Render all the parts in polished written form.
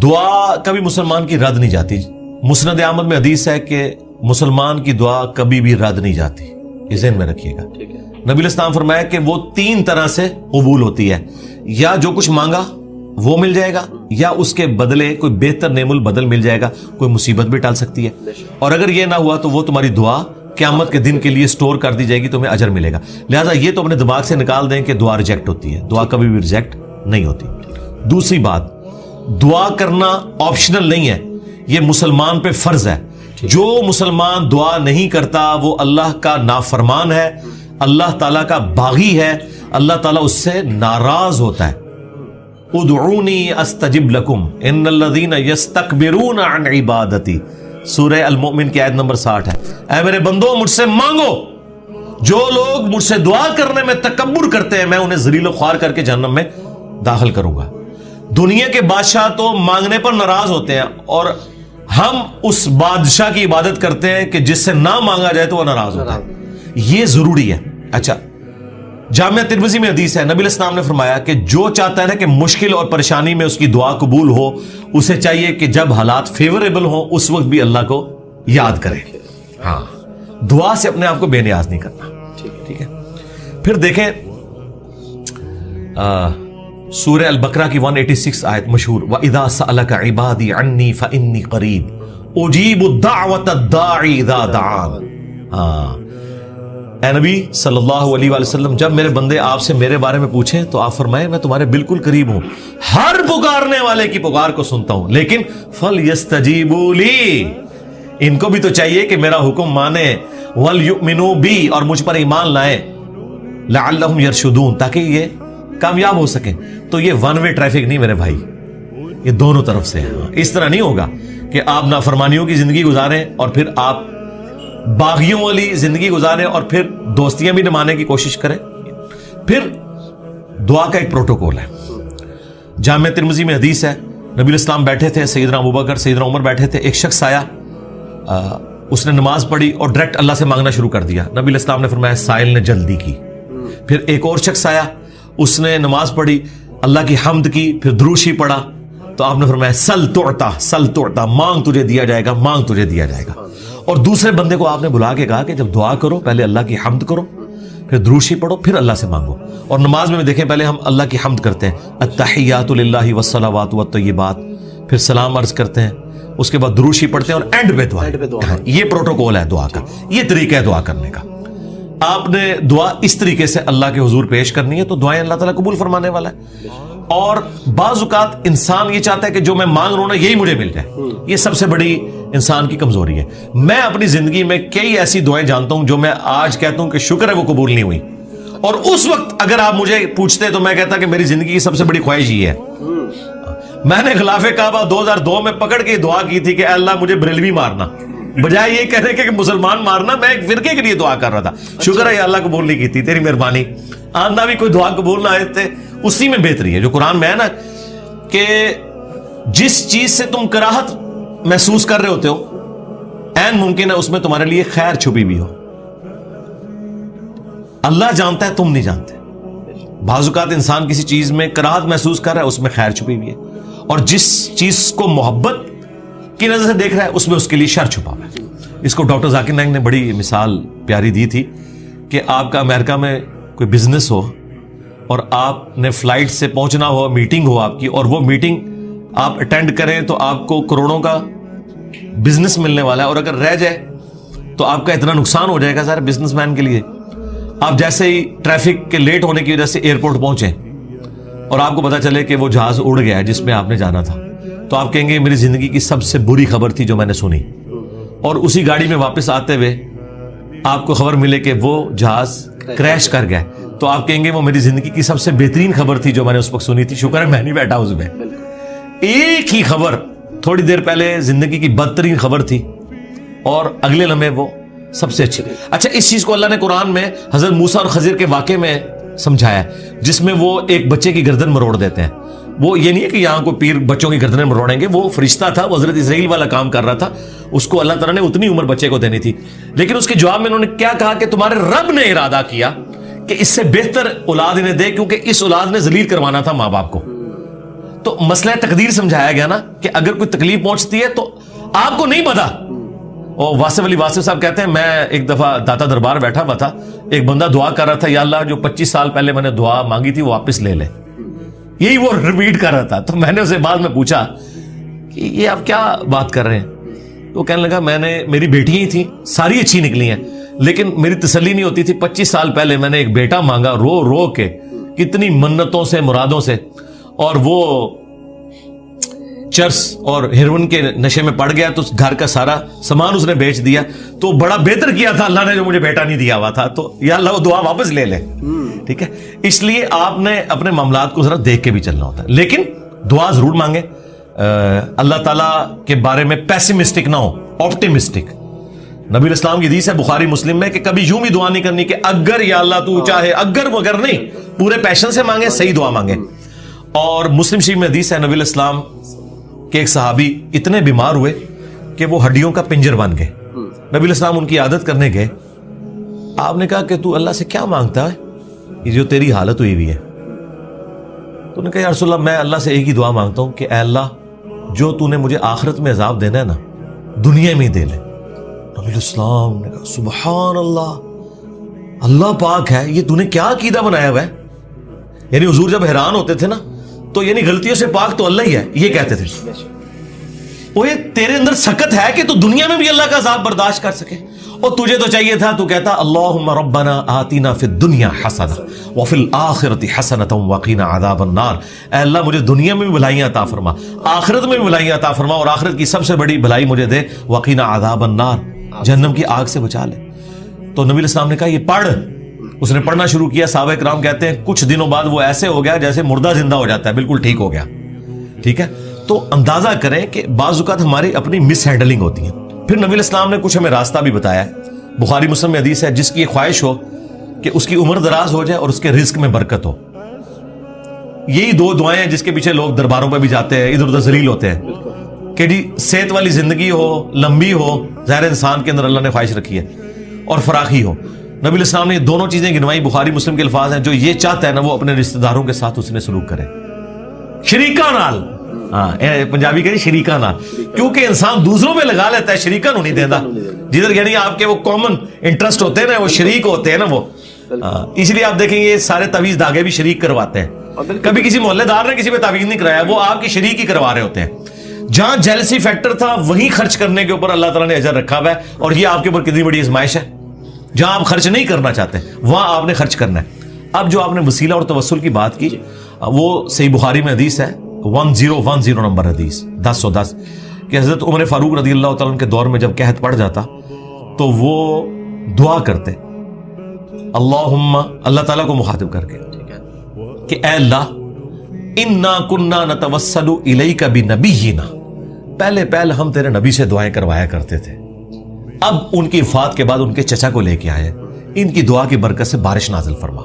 دعا کبھی مسلمان کی رد نہیں جاتی. مسند احمد میں حدیث ہے کہ مسلمان کی دعا کبھی بھی رد نہیں جاتی, یہ ذہن میں رکھیے گا. نبی علیہ السلام فرمایا کہ وہ 3 طرح سے قبول ہوتی ہے, یا جو کچھ مانگا وہ مل جائے گا, یا اس کے بدلے کوئی بہتر نعم البدل مل جائے گا, کوئی مصیبت بھی ٹال سکتی ہے, اور اگر یہ نہ ہوا تو وہ تمہاری دعا قیامت کے دن کے لیے سٹور کر دی جائے گی, تمہیں اجر ملے گا. لہٰذا یہ تو اپنے دماغ سے نکال دیں کہ دعا ریجیکٹ ہوتی ہے, دعا کبھی بھی ریجیکٹ نہیں ہوتی. دوسری بات, دعا کرنا آپشنل نہیں ہے, یہ مسلمان پہ فرض ہے. جو مسلمان دعا نہیں کرتا وہ اللہ کا نافرمان ہے, اللہ تعالیٰ کا باغی ہے, اللہ تعالیٰ اس سے ناراض ہوتا ہے. ادعونی استجب لکم ان الذین یستکبرون عن عبادتی, سورہ المؤمن کی آیت نمبر 60 ہے. اے میرے بندو مجھ سے مانگو, جو لوگ مجھ سے دعا کرنے میں تکبر کرتے ہیں میں انہیں ذلیل و خوار کر کے جہنم میں داخل کروں گا. دنیا کے بادشاہ تو مانگنے پر ناراض ہوتے ہیں, اور ہم اس بادشاہ کی عبادت کرتے ہیں کہ جس سے نہ مانگا جائے تو وہ ناراض ہوتا ہے. یہ ضروری ہے. اچھا, جامعہ ترمذی میں حدیث ہے, نبی علیہ السلام نے فرمایا کہ جو چاہتا ہے نا کہ مشکل اور پریشانی میں اس کی دعا قبول ہو, اسے چاہیے کہ جب حالات فیوریبل ہوں اس وقت بھی اللہ کو یاد کرے. ہاں, دعا سے اپنے آپ کو بے نیاز نہیں کرنا. ٹھیک ہے. پھر دیکھیں سورہ البقرہ کی 186 آیت مشہور, وَإِذَا سَأَلَكَ عِبَادِي عَنِّي فَإِنِّي قَرِيبٌ أُجِيبُ الدَّعْوَةَ الدَّاعِ إِذَا دَعَانِ. ہاں, اے نبی صلی اللہ علیہ وآلہ وسلم, جب میرے بندے آپ سے میرے بارے میں پوچھیں تو آپ فرمائیں میں تمہارے بالکل قریب ہوں, ہر پکارنے والے کی پکار کو سنتا ہوں, لیکن فَلْيَسْتَجِيبُوا لِي, ان کو بھی تو چاہیے کہ میرا حکم مانے, وَلْيُؤْمِنُوا بِي, اور مجھ پر ایمان لائیں, لَعَلَّهُمْ يَرْشُدُونَ, تاکہ یہ کامیاب ہو سکیں. تو یہ ون وے ٹریفک نہیں میرے بھائی, یہ دونوں طرف سے ہے. اس طرح نہیں ہوگا کہ آپ نافرمانیوں کی زندگی گزاریں اور پھر آپ باغیوں والی زندگی گزاریں اور پھر دوستیاں بھی نمانے کی کوشش کریں. پھر دعا کا ایک پروٹوکول ہے. جامعہ ترمذی میں حدیث ہے, نبی علیہ السلام بیٹھے تھے, سیدنا ابوبکر سیدنا عمر بیٹھے تھے, ایک شخص آیا, اس نے نماز پڑھی اور ڈائریکٹ اللہ سے مانگنا شروع کر دیا. نبی علیہ السلام نے فرمایا سائل نے جلدی کی. پھر ایک اور شخص آیا, اس نے نماز پڑھی, اللہ کی حمد کی, پھر دروشی پڑھا, تو آپ نے فرمایا سل تعطا, سل تعطا, مانگ تجھے دیا جائے گا, مانگ تجھے دیا جائے گا. اور دوسرے بندے کو آپ نے بلا کے کہا کہ جب دعا کرو پہلے اللہ کی حمد کرو, پھر دروشی پڑھو, پھر اللہ سے مانگو. اور نماز میں دیکھیں پہلے ہم اللہ کی حمد کرتے ہیں, التحیات للہ والصلوات والطیبات, پھر سلام عرض کرتے ہیں, اس کے بعد دروشی پڑھتے ہیں, اور اینڈ پہ دعا. یہ پروٹوکول ہے دعا کا, یہ طریقہ ہے دعا کرنے کا. آپ نے دعا اس طریقے سے اللہ کے حضور پیش کرنی ہے تو دعائیں اللہ تعالیٰ قبول فرمانے والا ہے. اور بعض اوقات انسان یہ چاہتا ہے کہ جو میں مانگ رہا ہوں نا یہی مجھے مل جائے. یہ سب سے بڑی انسان کی کمزوری ہے. میں اپنی زندگی میں کئی ایسی دعائیں جانتا ہوں جو میں آج کہتا ہوں کہ شکر ہے وہ قبول نہیں ہوئی, اور اس وقت اگر آپ مجھے پوچھتے تو میں کہتا کہ میری زندگی کی سب سے بڑی خواہش یہ ہے. میں نے خلاف کعبہ 2002 میں پکڑ کے دعا کی تھی کہ اے اللہ مجھے بریلوی مارنا, بجائے یہ کہنے کہ مسلمان مارنا. میں ایک فرقے کے لیے دعا کر رہا تھا. شکر ہے اللہ قبول نہیں کی تھی, تیری مہربانی. آندہ بھی کوئی دعا قبول نہ آئے تھے, اسی میں بہتری ہے جو قرآن میں ہے نا کہ جس چیز سے تم کراہت محسوس کر رہے ہوتے ہو عین ممکن ہے اس میں تمہارے لیے خیر چھپی بھی ہو. اللہ جانتا ہے, تم نہیں جانتے. بعض اوقات انسان کسی چیز میں کراہت محسوس کر رہا ہے, اس میں خیر چھپی ہوئی ہے, اور جس چیز کو محبت کی نظر سے دیکھ رہا ہے اس میں اس کے لیے شر چھپا ہوا ہے. اس کو ڈاکٹر ذاکر نائک نے بڑی مثال پیاری دی تھی کہ آپ کا امریکہ میں کوئی بزنس ہو اور آپ نے فلائٹ سے پہنچنا ہو, میٹنگ ہو آپ کی, اور وہ میٹنگ آپ اٹینڈ کریں تو آپ کو کروڑوں کا بزنس ملنے والا ہے, اور اگر رہ جائے تو آپ کا اتنا نقصان ہو جائے گا سارے بزنس مین کے لیے. آپ جیسے ہی ٹریفک کے لیٹ ہونے کی وجہ سے ایئرپورٹ پہنچیں اور آپ کو پتا چلے کہ وہ جہاز اڑ گیا ہے جس میں آپ نے جانا تھا, تو آپ کہیں گے میری زندگی کی سب سے بری خبر تھی جو میں نے سنی. اور اسی گاڑی میں واپس آتے ہوئے آپ کو خبر ملے کہ وہ جہاز کریش کر گیا, تو آپ کہیں گے وہ میری زندگی کی سب سے بہترین خبر تھی جو میں نے اس وقت سنی تھی, شکر ہے میں نہیں بیٹھا اس میں. ایک ہی خبر تھوڑی دیر پہلے زندگی کی بدترین خبر تھی اور اگلے لمحے وہ سب سے اچھی. اچھا, اس چیز کو اللہ نے قرآن میں حضرت موسیٰ اور خضر کے واقعے میں سمجھایا جس میں وہ ایک بچے کی گردن مروڑ دیتے ہیں. وہ یہ نہیں ہے کہ یہاں کو پیر بچوں کی گردنیں مروڑیں گے, وہ فرشتہ تھا, وہ حضرت اسرائیل والا کام کر رہا تھا, اس کو اللہ تعالیٰ نے اتنی عمر بچے کو دینی تھی. لیکن اس کے جواب میں انہوں نے کیا کہا کہ تمہارے رب نے ارادہ کیا کہ اس سے بہتر اولاد انہیں دے, کیونکہ اس اولاد نے ذلیل کروانا تھا ماں باپ کو. تو مسئلہ تقدیر سمجھایا گیا نا کہ اگر کوئی تکلیف پہنچتی ہے تو آپ کو نہیں پتا. اور واصف علی واصف صاحب کہتے ہیں میں ایک دفعہ داتا دربار بیٹھا ہوا تھا, ایک بندہ دعا کر رہا تھا یا اللہ جو 25 سال پہلے میں نے دعا مانگی تھی وہ واپس لے لے, یہی وہ ریپیٹ کر رہا تھا. تو میں نے اسے بعد میں پوچھا کہ یہ آپ کیا بات کر رہے ہیں؟ تو کہنے لگا میری بیٹیاں ہی تھیں, ساری اچھی نکلی ہیں, لیکن میری تسلی نہیں ہوتی تھی. 25 سال پہلے میں نے ایک بیٹا مانگا رو رو کے, کتنی منتوں سے مرادوں سے, اور وہ چرس اور ہیروئن کے نشے میں پڑ گیا تو گھر کا سارا سامان اس نے بیچ دیا. تو بڑا بہتر کیا تھا اللہ نے جو مجھے بیٹا نہیں دیا ہوا تھا, تو یا اللہ وہ دعا واپس لے لے. ٹھیک ہے, اس لیے آپ نے اپنے معاملات کو ذرا دیکھ کے بھی چلنا ہوتا ہے, لیکن دعا ضرور مانگیں. اللہ تعالیٰ کے بارے میں پیسمسٹک نہ ہو, آپٹیمسٹک. نبی الاسلام کی حدیث ہے بخاری مسلم میں کہ کبھی یوں بھی دعا نہیں کرنی کہ اگر یا اللہ تو چاہے, اگر مگر نہیں, پورے پیشن سے مانگے, صحیح دعا مانگے. اور مسلم شریف میں حدیث ہے نبی الاسلام کہ ایک صحابی اتنے بیمار ہوئے کہ وہ ہڈیوں کا پنجر بن گئے. نبی الاسلام ان کی عادت کرنے گئے. آپ نے کہا کہ تو اللہ سے کیا مانگتا ہے یہ جو تیری حالت ہوئی ہوئی ہے؟ تو نے کہا یا رسول اللہ میں اللہ سے ایک ہی دعا مانگتا ہوں کہ اے اللہ جو تو نے مجھے آخرت میں عذاب دینا ہے نا دنیا میں ہی دے لے. نبی الاسلام نے کہا سبحان اللہ, اللہ پاک ہے, یہ تو نے کیا عقیدہ بنایا ہوا ہے. یعنی حضور جب حیران ہوتے تھے نا تو یعنی غلطیوں سے پاک تو اللہ ہی ہے, یہ کہتے تھے. وہ یہ تیرے اندر سکت ہے کہ تو دنیا میں بھی اللہ کا عذاب برداشت کر سکے, اور تجھے تو چاہیے تھا تو کہتا اللہم ربنا آتنا فی الدنیا حسنہ وفی الآخرۃ حسنۃ وقنا عذاب النار. اے اللہ مجھے دنیا میں بھی بھلائیاں عطا فرما, آخرت میں بھی بھلائیاں عطا فرما, اور آخرت کی سب سے بڑی بھلائی مجھے دے وقنا عذاب النار, جہنم کی آگ سے بچا لے. تو نبی الاسلام نے کہا یہ پڑھ. اس نے پڑھنا شروع کیا. صحابہ کرام کہتے ہیں کچھ دنوں بعد وہ ایسے ہو گیا جیسے مردہ زندہ ہو جاتا ہے, بالکل ٹھیک ہو گیا. ٹھیک ہے, تو اندازہ کریں کہ بعض اوقات ہماری اپنی مس ہینڈلنگ ہوتی ہے. پھر نبی الاسلام نے کچھ ہمیں راستہ بھی بتایا ہے. بخاری مسلم میں حدیث ہے جس کی یہ خواہش ہو کہ اس کی عمر دراز ہو جائے اور اس کے رزق میں برکت ہو. یہی دو دعائیں ہیں جس کے پیچھے لوگ درباروں پہ بھی جاتے ہیں, ادھر ادھر ذلیل ہوتے ہیں کہ جی صحت والی زندگی ہو, لمبی ہو, ظاہر انسان کے اندر اللہ نے خواہش رکھی ہے, اور فراخی ہو. نبی الاسلام نے یہ دونوں چیزیں گنوائی. بخاری مسلم کے الفاظ ہیں جو یہ چاہتا ہے نا وہ اپنے رشتہ داروں کے ساتھ اس نے سلوک کرے, شریکہ نال. پنجابی کہتے ہیں شریکہ نال, کیونکہ انسان دوسروں پہ لگا لیتا ہے, شریکہ نو نہیں دیتا. جدھر یعنی آپ کے وہ کامن انٹرسٹ ہوتے ہیں نا, وہ شریک ہوتے ہیں نا وہ, اس لیے آپ دیکھیں یہ سارے تعویذ دھاگے بھی شریک کرواتے ہیں. کبھی کسی محلے دار نے کسی پہ تعویذ نہیں کرایا, وہ آپ کی شریک ہی کروا رہے ہوتے ہیں. جہاں جیلسی فیکٹر تھا وہیں خرچ کرنے کے اوپر اللہ تعالیٰ نے اجر رکھا ہوا ہے, اور یہ آپ کے اوپر کتنی بڑی آزمائش ہے. جہاں آپ خرچ نہیں کرنا چاہتے وہاں آپ نے خرچ کرنا ہے. اب جو آپ نے وسیلہ اور توسل کی بات کی, وہ صحیح بخاری میں حدیث ہے 1010 نمبر حدیث 1010 کہ حضرت عمر فاروق رضی اللہ تعالیٰ عنہ کے دور میں جب قحط پڑ جاتا تو وہ دعا کرتے اللہم, اللہ تعالیٰ کو مخاطب کر کے کہ اے اللہ انا کننا نتوسل الیک بنبینا, پہلے ہم تیرے نبی سے دعائیں کروایا کرتے تھے, اب ان کی وفات کے بعد ان کے چچا کو لے کے آئے, ان کی دعا کی برکت سے بارش نازل فرما,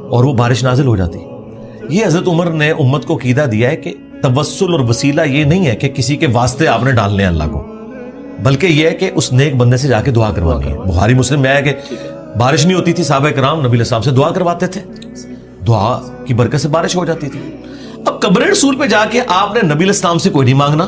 اور وہ بارش نازل ہو جاتی. یہ حضرت عمر نے امت کو عقیدہ دیا ہے کہ توسل اور وسیلہ یہ نہیں ہے کہ کسی کے واسطے آپ نے ڈالنے اللہ کو, بلکہ یہ ہے کہ اس نیک بندے سے جا کے دعا کروانی ہے. بخاری مسلم میں ہے کہ بارش نہیں ہوتی تھی, صحابہ کرام نبی علیہ السلام سے دعا کرواتے تھے, دعا کی برکت سے بارش ہو جاتی تھی. اب قبر رسول پہ جا کے آپ نے نبی علیہ السلام سے کوئی نہیں مانگنا.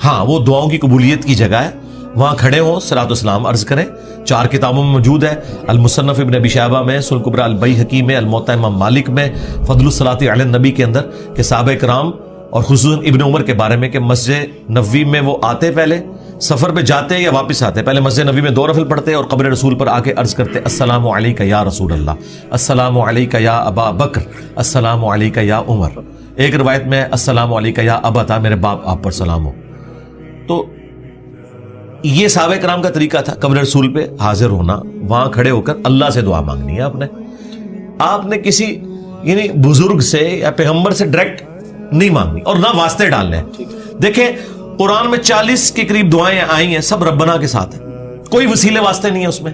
ہاں وہ دعاؤں کی قبولیت کی جگہ ہے, وہاں کھڑے ہوں صلاۃ والسلام عرض کریں. 4 کتابوں میں موجود ہے, المصنف ابن ابی شیبہ میں, سنن کبری البیہقی میں, الموطأ امام مالک میں, فضل الصلاۃ علی النبی کے اندر کہ صحابہ کرام اور خصوصاً ابن عمر کے بارے میں کہ مسجد نبوی میں وہ آتے, پہلے سفر پہ جاتے یا واپس آتے, پہلے مسجد نبوی میں 2 نفل پڑھتے اور قبر رسول پر آ کے عرض کرتے السلام علیک یا رسول اللہ, السلام علیک یا ابا بکر, السلام علیک یا عمر. ایک روایت میں السلام علیک یا ابتا, میرے باپ آپ پر سلام ہو. تو یہ صحابہ کرام کا طریقہ تھا قبر رسول پہ حاضر ہونا, وہاں کھڑے ہو کر اللہ سے دعا مانگنی ہے. آپ نے کسی یعنی بزرگ سے یا پیغمبر سے ڈائریکٹ نہیں مانگنی, اور نہ واسطے ڈالنے ہیں. دیکھیں قرآن میں 40 کے قریب دعائیں آئی ہیں, سب ربنا کے ساتھ ہیں, کوئی وسیلے واسطے نہیں ہے اس میں.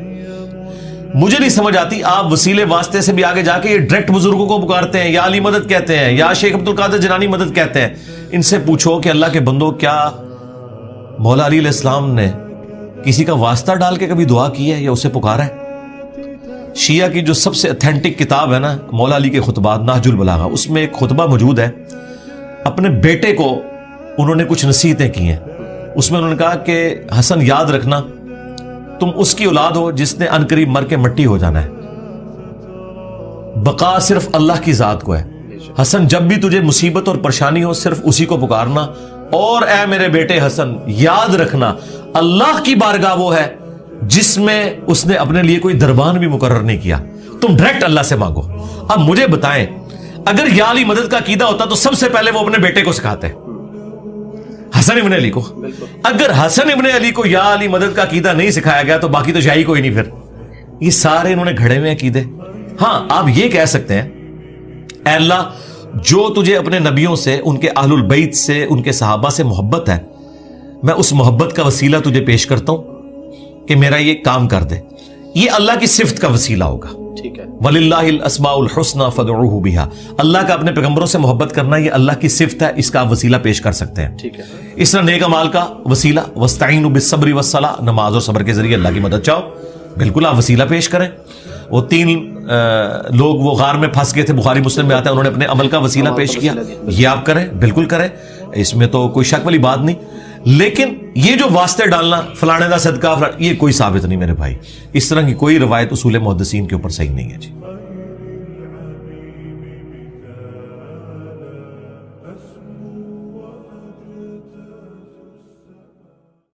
مجھے نہیں سمجھ آتی آپ وسیلے واسطے سے بھی آگے جا کے یہ ڈائریکٹ بزرگوں کو پکارتے ہیں, یا علی مدد کہتے ہیں, یا شیخ عبد القادر جیلانی مدد کہتے ہیں. ان سے پوچھو کہ اللہ کے بندو کیا مولا علی علیہ السلام نے کسی کا واسطہ ڈال کے کبھی دعا کی ہے یا اسے پکارا ہے؟ شیعہ کی جو سب سے اتھینٹک کتاب ہے نا مولا علی کے خطبات نہج البلاغہ, اس میں ایک خطبہ موجود ہے اپنے بیٹے کو انہوں نے کچھ نصیحتیں کی ہیں. اس میں انہوں نے کہا کہ حسن یاد رکھنا تم اس کی اولاد ہو جس نے عنقریب مر کے مٹی ہو جانا ہے. بقا صرف اللہ کی ذات کو ہے. حسن جب بھی تجھے مصیبت اور پریشانی ہو صرف اسی کو پکارنا, اور اے میرے بیٹے حسن یاد رکھنا اللہ کی بارگاہ وہ ہے جس میں اس نے اپنے لیے کوئی دربان بھی مقرر نہیں کیا. تم ڈائریکٹ اللہ سے مانگو. اب مجھے بتائیں اگر یا علی مدد کا عقیدہ ہوتا تو سب سے پہلے وہ اپنے بیٹے کو سکھاتے حسن ابن علی کو. اگر حسن ابن علی کو یا علی مدد کا عقیدہ نہیں سکھایا گیا تو باقی تو شاہی کوئی نہیں. پھر یہ سارے انہوں نے گھڑے ہوئے عقیدے. ہاں آپ یہ کہہ سکتے ہیں اے اللہ جو تجھے اپنے نبیوں سے, ان کے اہل البیت سے, ان کے صحابہ سے محبت ہے, میں اس محبت کا وسیلہ تجھے پیش کرتا ہوں کہ میرا یہ کام کر دے. یہ اللہ کی صفت کا وسیلہ ہوگا. ٹھیک ہے. وَلِلَّهِ الْأَسْمَاءُ الْحُسْنَى فَادْعُوهُ بِهَا. اللہ کا اپنے پیغمبروں سے محبت کرنا یہ اللہ کی صفت ہے, اس کا وسیلہ پیش کر سکتے ہیں. ٹھیک ہے. اس طرح نیک اعمال کا وسیلہ وَاسْتَعِينُوا بِالصَّبْرِ وَالصَّلَاةِ, نماز اور صبر کے ذریعے اللہ کی مدد چاہو. بالکل آپ وسیلہ پیش کریں. وہ 3 لوگ وہ غار میں پھنس گئے تھے, بخاری مسلم میں آتا ہے, انہوں نے اپنے عمل کا وسیلہ پیش کیا. یہ آپ کریں, بالکل کریں, اس میں تو کوئی شک والی بات نہیں. لیکن یہ جو واسطے ڈالنا فلانے دا صدقہ یہ کوئی ثابت نہیں میرے بھائی. اس طرح کی کوئی روایت اصول محدثین کے اوپر صحیح نہیں ہے جی.